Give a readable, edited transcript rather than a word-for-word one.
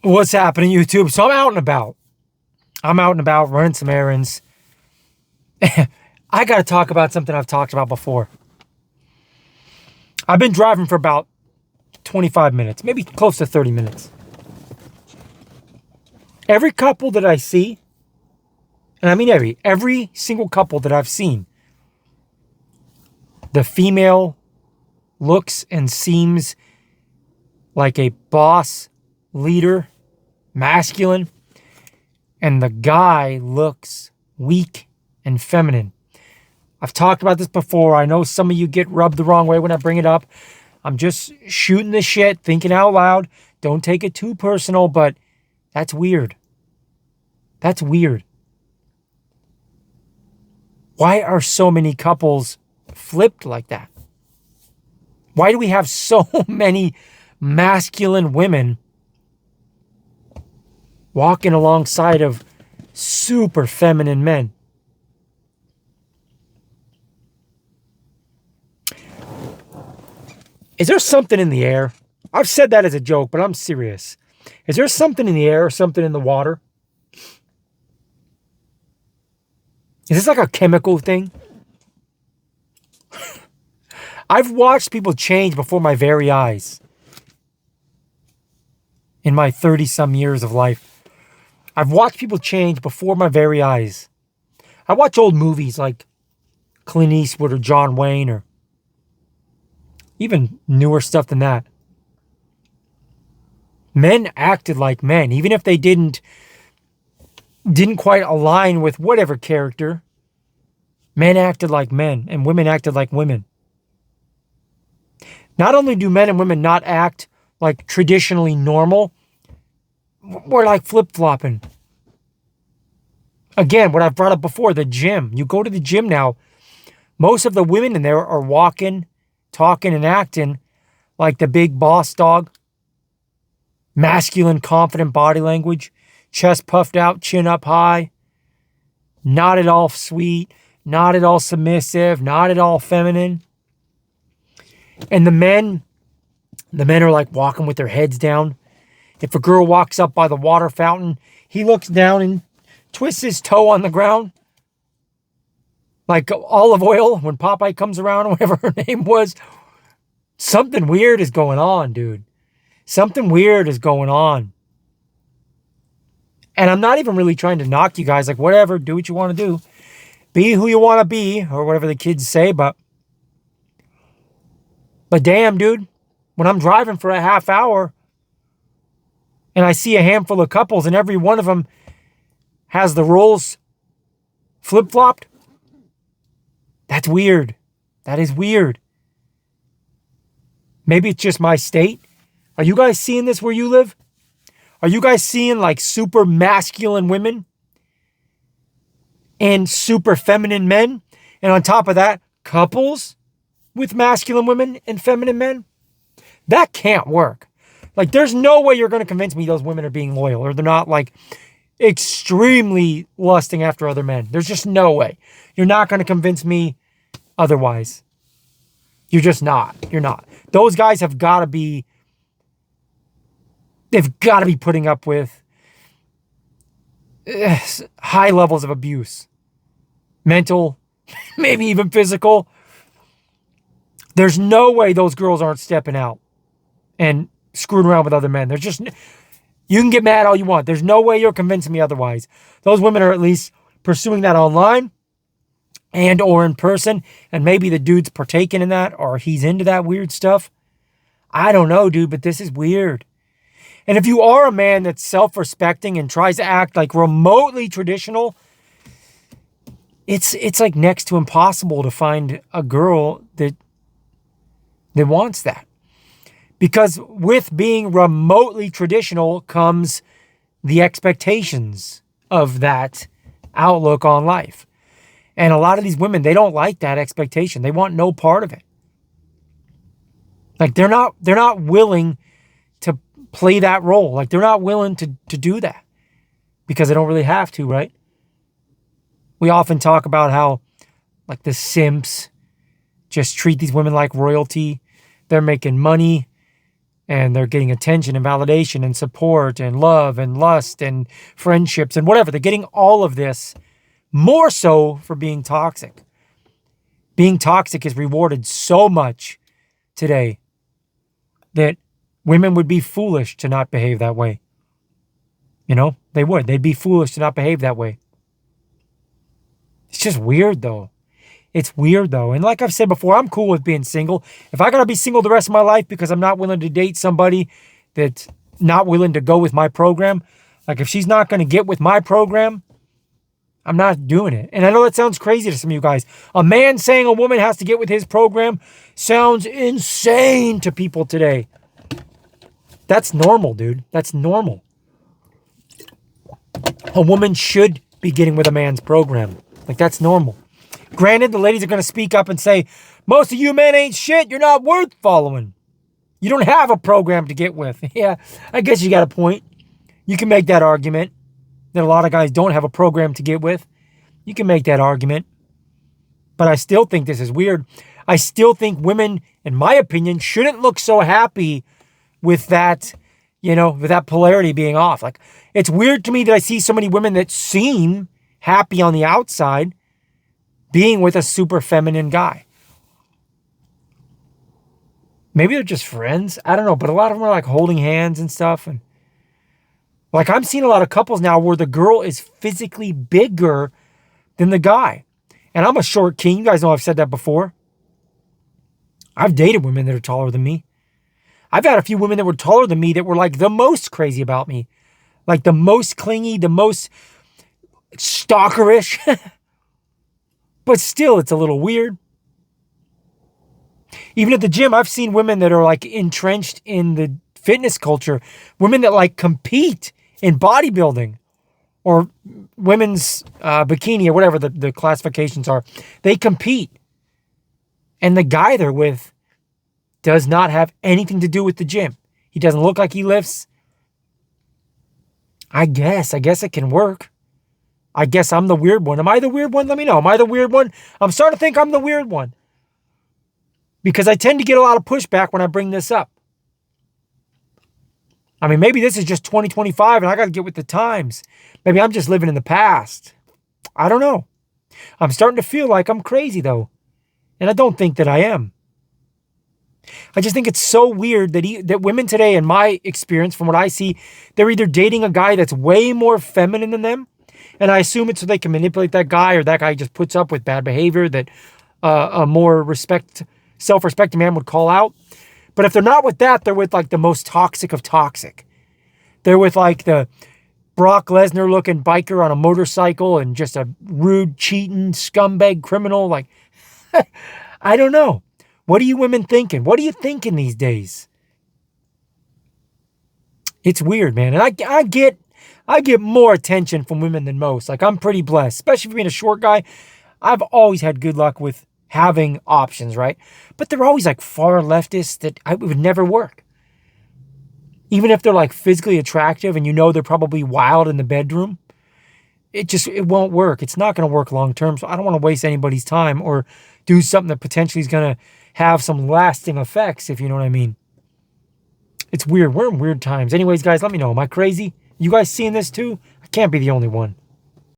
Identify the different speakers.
Speaker 1: What's happening, YouTube? So I'm out and about. I'm out and about running some errands. I got to talk about something I've talked about before. I've been driving for about 25 minutes, maybe close to 30 minutes. Every couple that I see, and I mean every single couple that I've seen, the female looks and seems like a boss, leader, masculine, and the guy looks weak and feminine. I've talked about this before. I know some of you get rubbed the wrong way when I bring it up. I'm just shooting the shit, thinking out loud. Don't take it too personal, but that's weird. That's weird. Why are so many couples flipped like that? Why do we have so many masculine women walking alongside of super feminine men? Is there something in the air? I've said that as a joke, but I'm serious. Is there something in the air or something in the water? Is this like a chemical thing? I've watched people change before my very eyes. In my 30-some years of life, I've watched people change before my very eyes. I watch old movies like Clint Eastwood or John Wayne or even newer stuff than that. Men acted like men, even if they didn't quite align with whatever character. Men acted like men and women acted like women. Not only do men and women not act like traditionally normal, we're like flip-flopping. Again, what I've brought up before, the gym. You go to the gym now, most of the women in there are walking, talking, and acting like the big boss dog. Masculine, confident body language. Chest puffed out, chin up high. Not at all sweet. Not at all submissive. Not at all feminine. And the men are like walking with their heads down. If a girl walks up by the water fountain, he looks down and twists his toe on the ground. Like Olive Oil when Popeye comes around, or whatever her name was. Something weird is going on, dude. Something weird is going on. And I'm not even really trying to knock you guys. Like, whatever, do what you want to do. Be who you want to be, or whatever the kids say. But damn, dude, when I'm driving for a half hour and I see a handful of couples and every one of them has the roles flip-flopped, that's weird. That is weird. Maybe it's just my state. Are you guys seeing this where you live? Are you guys seeing like super masculine women and super feminine men? And on top of that, couples with masculine women and feminine men? That can't work. Like, there's no way you're going to convince me those women are being loyal or they're not like extremely lusting after other men. There's just no way. You're not going to convince me otherwise. You're just not. You're not. Those guys have got to be, they've got to be putting up with high levels of abuse. Mental, maybe even physical. There's no way those girls aren't stepping out and screwing around with other men. There's just, you can get mad all you want. There's no way you're convincing me otherwise. Those women are at least pursuing that online and or in person. And maybe the dude's partaking in that or he's into that weird stuff. I don't know, dude, but this is weird. And if you are a man that's self-respecting and tries to act like remotely traditional, it's like next to impossible to find a girl that wants that. Because with being remotely traditional comes the expectations of that outlook on life. And a lot of these women, they don't like that expectation. They want no part of it. Like they're not willing to play that role. Like they're not willing to do that because they don't really have to, right? We often talk about how like the simps just treat these women like royalty. They're making money. and they're getting attention and validation and support and love and lust and friendships and whatever. They're getting all of this more so for being toxic. Being toxic is rewarded so much today that women would be foolish to not behave that way. You know, they would. They'd be foolish to not behave that way. It's just weird, though. It's weird, though. And like I've said before, I'm cool with being single. If I got to be single the rest of my life because I'm not willing to date somebody that's not willing to go with my program, like if she's not going to get with my program, I'm not doing it. And I know that sounds crazy to some of you guys. A man saying a woman has to get with his program sounds insane to people today. That's normal, dude. That's normal. A woman should be getting with a man's program. Like, that's normal. Granted, the ladies are going to speak up and say, most of you men ain't shit. You're not worth following. You don't have a program to get with. Yeah, I guess you got a point. You can make that argument that a lot of guys don't have a program to get with. You can make that argument. But I still think this is weird. I still think women, in my opinion, shouldn't look so happy with that, you know, with that polarity being off. Like, it's weird to me that I see so many women that seem happy on the outside being with a super feminine guy. Maybe they're just friends. I don't know. But a lot of them are like holding hands and stuff. And like I'm seeing a lot of couples now where the girl is physically bigger than the guy. And I'm a short king. You guys know I've said that before. I've dated women that are taller than me. I've had a few women that were taller than me that were like the most crazy about me. Like the most clingy, the most stalkerish. But still, it's a little weird. Even at the gym, I've seen women that are like entrenched in the fitness culture. Women that like compete in bodybuilding or women's bikini or whatever the classifications are. They compete. And the guy they're with does not have anything to do with the gym. He doesn't look like he lifts. I guess it can work. I guess I'm the weird one. Am I the weird one? Let me know. Am I the weird one? I'm starting to think I'm the weird one. Because I tend to get a lot of pushback when I bring this up. I mean, maybe this is just 2025 and I got to get with the times. Maybe I'm just living in the past. I don't know. I'm starting to feel like I'm crazy though. And I don't think that I am. I just think it's so weird that women today, in my experience, from what I see, they're either dating a guy that's way more feminine than them. And I assume it's so they can manipulate that guy, or that guy just puts up with bad behavior that a more self-respecting man would call out. But if they're not with that, they're with like the most toxic of toxic. They're with like the Brock Lesnar looking biker on a motorcycle and just a rude, cheating, scumbag criminal. Like, I don't know. What are you women thinking? What are you thinking these days? It's weird, man. And I get more attention from women than most. Like, I'm pretty blessed, especially for being a short guy. I've always had good luck with having options, right? But they're always like far leftists that it would never work. Even if they're like physically attractive and you know they're probably wild in the bedroom, it won't work. It's not going to work long term. So I don't want to waste anybody's time or do something that potentially is going to have some lasting effects, if you know what I mean. It's weird. We're in weird times. Anyways, guys, let me know. Am I crazy? You guys seeing this too? I can't be the only one.